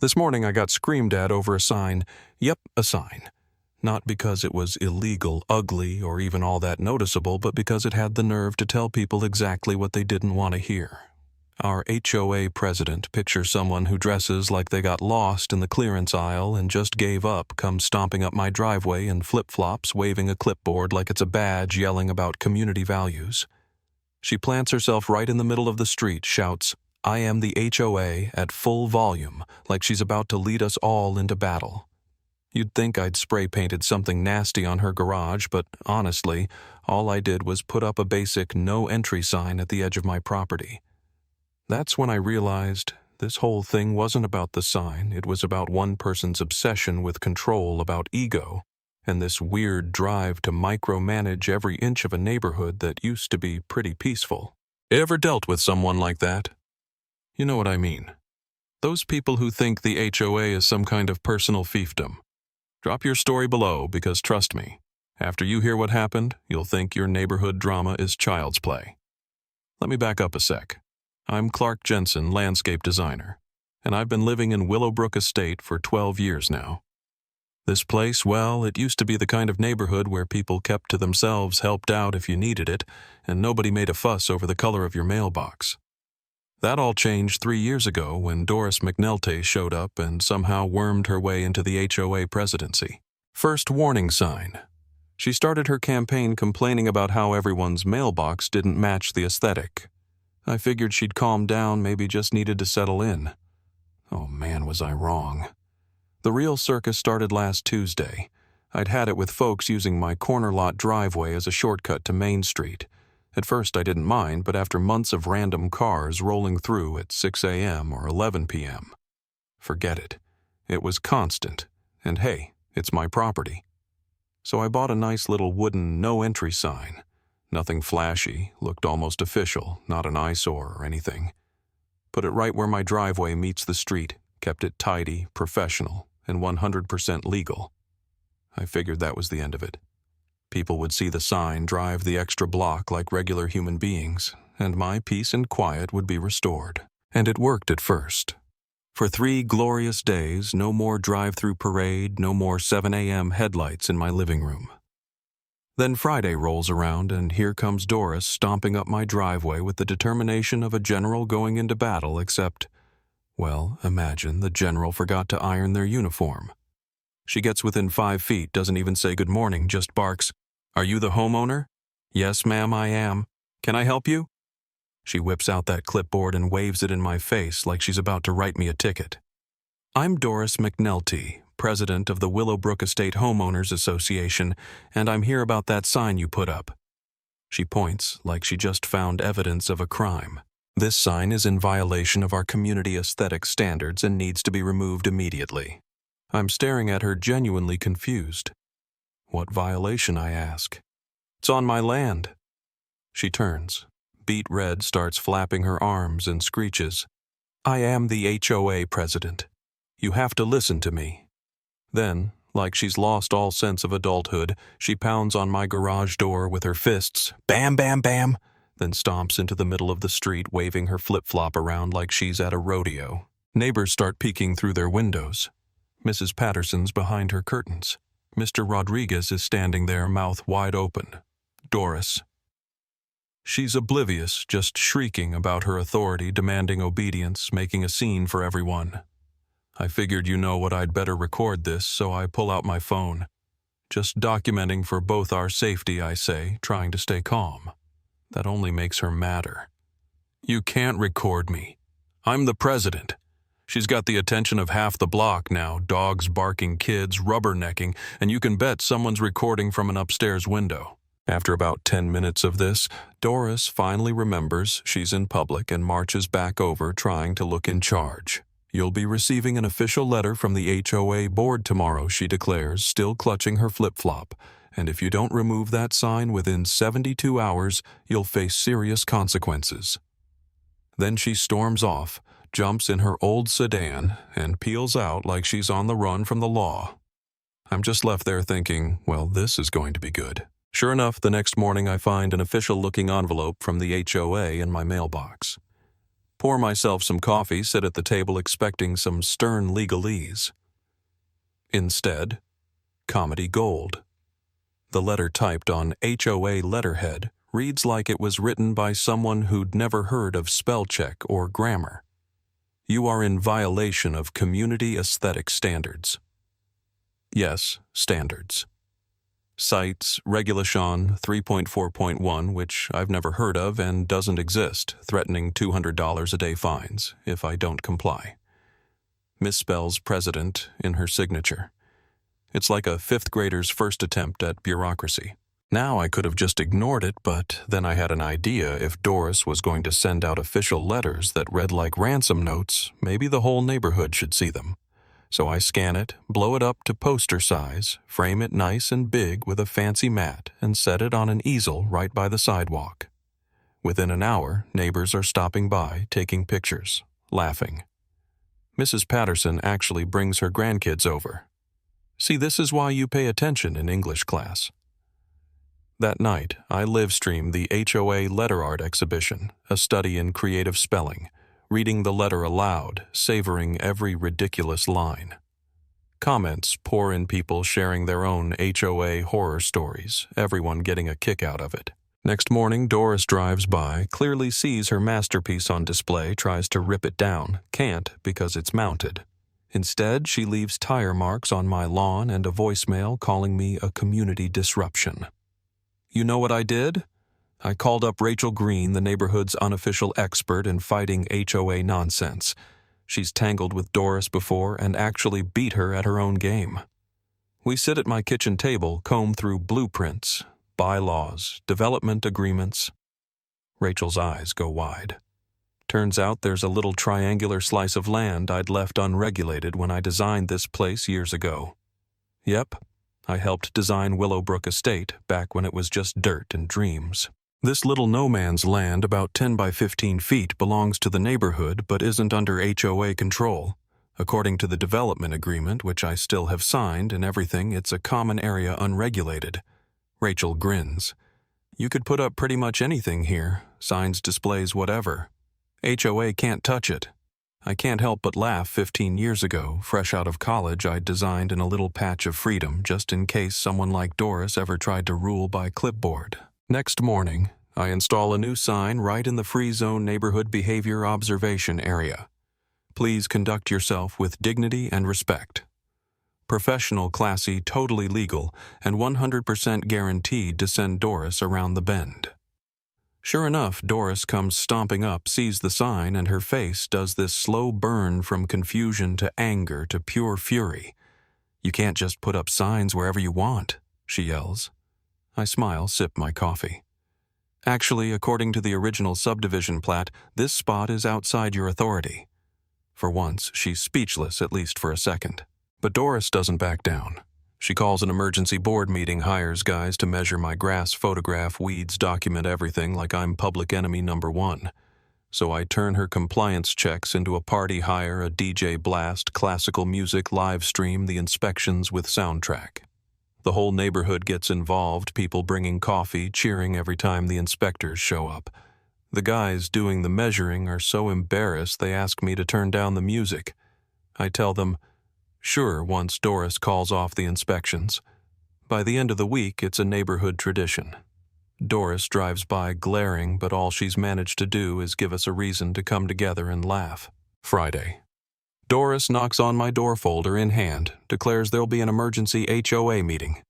This morning I got screamed at over a sign. Yep, a sign. Not because it was illegal, ugly, or even all that noticeable, but because it had the nerve to tell people exactly what they didn't want to hear. Our HOA president, picture someone who dresses like they got lost in the clearance aisle and just gave up, comes stomping up my driveway in flip-flops, waving a clipboard like it's a badge, yelling about community values. She plants herself right in the middle of the street, shouts, "I am the HOA," at full volume, like she's about to lead us all into battle. You'd think I'd spray-painted something nasty on her garage, but honestly, all I did was put up a basic no entry sign at the edge of my property. That's when I realized this whole thing wasn't about the sign. It was about one person's obsession with control, about ego, and this weird drive to micromanage every inch of a neighborhood that used to be pretty peaceful. Ever dealt with someone like that? You know what I mean. Those people who think the HOA is some kind of personal fiefdom. Drop your story below, because trust me, after you hear what happened, you'll think your neighborhood drama is child's play. Let me back up a sec. I'm Clark Jensen, landscape designer, and I've been living in Willowbrook Estate for 12 years now. This place, well, it used to be the kind of neighborhood where people kept to themselves, helped out if you needed it, and nobody made a fuss over the color of your mailbox. That all changed 3 years ago when Doris McNulty showed up and somehow wormed her way into the HOA presidency. First warning sign. She started her campaign complaining about how everyone's mailbox didn't match the aesthetic. I figured she'd calm down, maybe just needed to settle in. Oh man, was I wrong. The real circus started last Tuesday. I'd had it with folks using my corner lot driveway as a shortcut to Main Street. At first I didn't mind, but after months of random cars rolling through at 6 a.m. or 11 p.m., forget it. It was constant, and hey, it's my property. So I bought a nice little wooden no-entry sign. Nothing flashy, looked almost official, not an eyesore or anything. Put it right where my driveway meets the street, kept it tidy, professional, and 100% legal. I figured that was the end of it. People would see the sign, drive the extra block like regular human beings, and my peace and quiet would be restored. And it worked at first. For 3 glorious days, no more drive-through parade, no more 7 a.m. headlights in my living room. Then Friday rolls around, and here comes Doris stomping up my driveway with the determination of a general going into battle, except, well, imagine the general forgot to iron their uniform. She gets within 5 feet, doesn't even say good morning, just barks, "Are you the homeowner?" "Yes, ma'am, I am. Can I help you?" She whips out that clipboard and waves it in my face like she's about to write me a ticket. "I'm Doris McNulty, president of the Willowbrook Estate Homeowners Association, and I'm here about that sign you put up." She points like she just found evidence of a crime. "This sign is in violation of our community aesthetic standards and needs to be removed immediately." I'm staring at her, genuinely confused. "What violation?" I ask. "It's on my land." She turns. Beet red starts flapping her arms and screeches, "I am the HOA president. You have to listen to me." Then, like she's lost all sense of adulthood, she pounds on my garage door with her fists, bam, bam, bam, then stomps into the middle of the street waving her flip-flop around like she's at a rodeo. Neighbors start peeking through their windows. Mrs. Patterson's behind her curtains. Mr. Rodriguez is standing there, mouth wide open. Doris. She's oblivious, just shrieking about her authority, demanding obedience, making a scene for everyone. I figured you know what, I'd better record this, so I pull out my phone. Just documenting for both our safety, I say, trying to stay calm. That only makes her madder. "You can't record me. I'm the president." She's got the attention of half the block now, dogs barking, kids rubbernecking, and you can bet someone's recording from an upstairs window. After about 10 minutes of this, Doris finally remembers she's in public and marches back over, trying to look in charge. "You'll be receiving an official letter from the HOA board tomorrow," she declares, still clutching her flip-flop. "And if you don't remove that sign within 72 hours, you'll face serious consequences." Then she storms off, jumps in her old sedan, and peels out like she's on the run from the law. I'm just left there thinking, well, this is going to be good. Sure enough, the next morning I find an official-looking envelope from the HOA in my mailbox. pour myself some coffee, sit at the table expecting some stern legalese. Instead, comedy gold. The letter typed on HOA letterhead reads like it was written by someone who'd never heard of spell check or grammar. You are in violation of community aesthetic standards. Yes, standards. Cites Regulation 3.4.1, which I've never heard of and doesn't exist, threatening $200 a day fines if I don't comply. Misspells president in her signature. It's like a fifth grader's first attempt at bureaucracy. Now I could have just ignored it, but then I had an idea. If Doris was going to send out official letters that read like ransom notes, maybe the whole neighborhood should see them. So I scan it, blow it up to poster size, frame it nice and big with a fancy mat, and set it on an easel right by the sidewalk. Within an hour, neighbors are stopping by, taking pictures, laughing. Mrs. Patterson actually brings her grandkids over. See, this is why you pay attention in English class. That night, I live-streamed the HOA letter art exhibition, a study in creative spelling, reading the letter aloud, savoring every ridiculous line. Comments pour in, people sharing their own HOA horror stories, everyone getting a kick out of it. Next morning, Doris drives by, clearly sees her masterpiece on display, tries to rip it down, can't because it's mounted. Instead, she leaves tire marks on my lawn and a voicemail calling me a community disruption. You know what I did? I called up Rachel Green, the neighborhood's unofficial expert in fighting HOA nonsense. She's tangled with Doris before and actually beat her at her own game. We sit at my kitchen table, comb through blueprints, bylaws, development agreements. Rachel's eyes go wide. Turns out there's a little triangular slice of land I'd left unregulated when I designed this place years ago. Yep, I helped design Willowbrook Estate back when it was just dirt and dreams. This little no-man's land, about 10 by 15 feet, belongs to the neighborhood but isn't under HOA control. According to the development agreement, which I still have signed and everything, it's a common area unregulated. Rachel grins. You could put up pretty much anything here, signs, displays, whatever. HOA can't touch it. I can't help but laugh. 15 years ago, fresh out of college, I designed in a little patch of freedom just in case someone like Doris ever tried to rule by clipboard. Next morning, I install a new sign right in the Free Zone Neighborhood Behavior Observation Area. Please conduct yourself with dignity and respect. Professional, classy, totally legal, and 100% guaranteed to send Doris around the bend. Sure enough, Doris comes stomping up, sees the sign, and her face does this slow burn from confusion to anger to pure fury. You can't just put up signs wherever you want, she yells. I smile, sip my coffee. Actually, according to the original subdivision plat, this spot is outside your authority. For once, she's speechless, at least for a second. But Doris doesn't back down. She calls an emergency board meeting, hires guys to measure my grass, photograph weeds, document everything like I'm public enemy number one. So I turn her compliance checks into a party hire, a DJ blast, classical music, live stream, the inspections with soundtrack. The whole neighborhood gets involved, people bringing coffee, cheering every time the inspectors show up. The guys doing the measuring are so embarrassed they ask me to turn down the music. I tell them, sure, once Doris calls off the inspections. By the end of the week, it's a neighborhood tradition. Doris drives by glaring, but all she's managed to do is give us a reason to come together and laugh. Friday. Doris knocks on my door folder in hand, declares there'll be an emergency HOA meeting.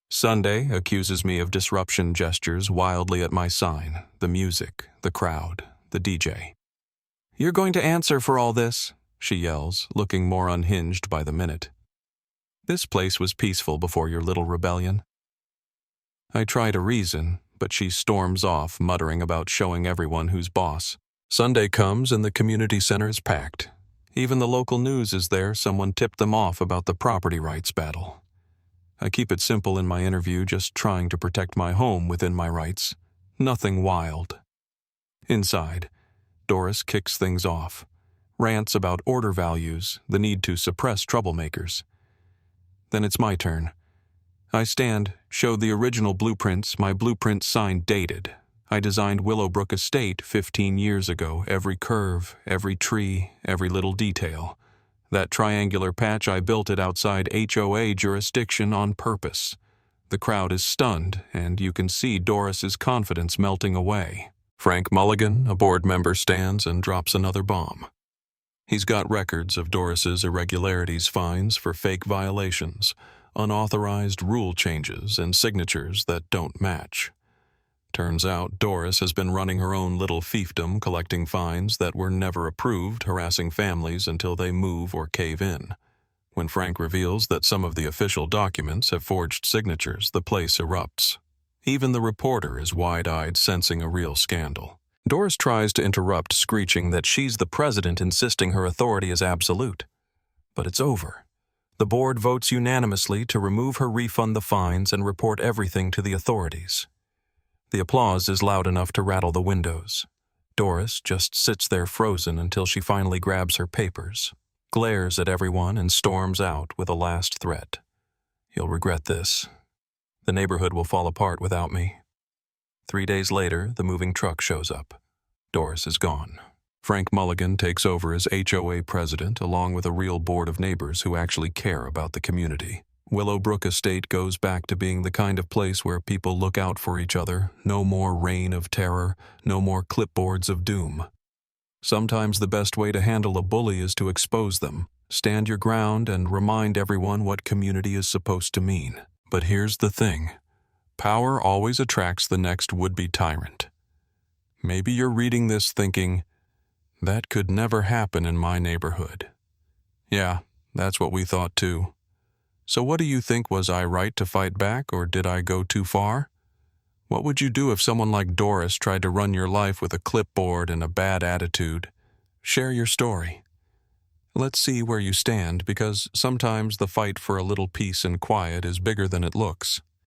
Sunday accuses me of disruption, gestures wildly at my sign, the music, the crowd, the DJ. You're going to answer for all this, she yells, looking more unhinged by the minute. This place was peaceful before your little rebellion. I try to reason, but she storms off, muttering about showing everyone who's boss. Sunday comes and the community center is packed. Even the local news is there. Someone tipped them off about the property rights battle. I keep it simple in my interview, just trying to protect my home within my rights. Nothing wild. Inside, Doris kicks things off. Rants about order values, the need to suppress troublemakers. Then it's my turn. I stand, show the original blueprints, my blueprint sign dated. I designed Willowbrook Estate 15 years ago, every curve, every tree, every little detail. That triangular patch, I built it outside HOA jurisdiction on purpose. The crowd is stunned, and you can see Doris's confidence melting away. Frank Mulligan, a board member, stands and drops another bomb. He's got records of Doris's irregularities, fines for fake violations, unauthorized rule changes, and signatures that don't match. Turns out Doris has been running her own little fiefdom, collecting fines that were never approved, harassing families until they move or cave in. When Frank reveals that some of the official documents have forged signatures, the place erupts. Even the reporter is wide-eyed, sensing a real scandal. Doris tries to interrupt, screeching that she's the president, insisting her authority is absolute. But it's over. The board votes unanimously to remove her, refund the fines, and report everything to the authorities. The applause is loud enough to rattle the windows. Doris just sits there frozen until she finally grabs her papers, glares at everyone, and storms out with a last threat. "You'll regret this. The neighborhood will fall apart without me." 3 days later, the moving truck shows up. Doris is gone. Frank Mulligan takes over as HOA president, along with a real board of neighbors who actually care about the community. Willowbrook Estate goes back to being the kind of place where people look out for each other. No more reign of terror, no more clipboards of doom. Sometimes the best way to handle a bully is to expose them, stand your ground, and remind everyone what community is supposed to mean. But here's the thing. Power always attracts the next would-be tyrant. Maybe you're reading this thinking, that could never happen in my neighborhood. Yeah, that's what we thought too. So what do you think? Was I right to fight back, or did I go too far? What would you do if someone like Doris tried to run your life with a clipboard and a bad attitude? Share your story. Let's see where you stand, because sometimes the fight for a little peace and quiet is bigger than it looks.